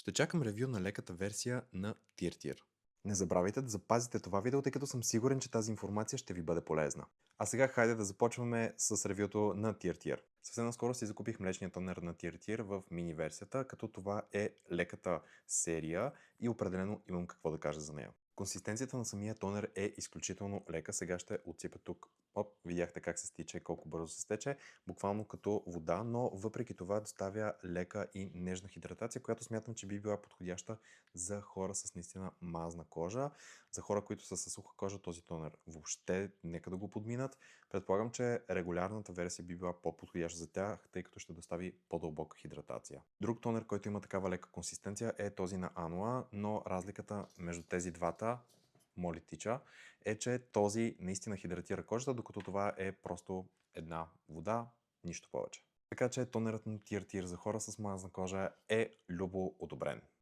Ще чакам ревю на леката версия на TearTear. Не забравяйте да запазите това видео, тъй като съм сигурен, че тази информация ще ви бъде полезна. А сега хайде да започваме с ревюто на TearTear. Съвсем наскоро си закупих млечния тонер на TearTear в мини версията, като това е леката серия и определено имам какво да кажа за нея. Консистенцията на самия тонер е изключително лека. Сега ще отсипя тук. Оп, видяхте как се стича и колко бързо се стече, буквално като вода, но въпреки това доставя лека и нежна хидратация, която смятам, че би била подходяща за хора с наистина мазна кожа. За хора, които са с суха кожа, този тонер въобще нека да го подминат. Предполагам, че регулярната версия би била по-подходяща за тях, тъй като ще достави по-дълбока хидратация. Друг тонер, който има такава лека консистенция е този на Ануа, но разликата между тези двата молитича е, че този наистина хидратира кожата, докато това е просто една вода, нищо повече. Така че тонерът на TearTear за хора с мазна кожа е любо одобрен.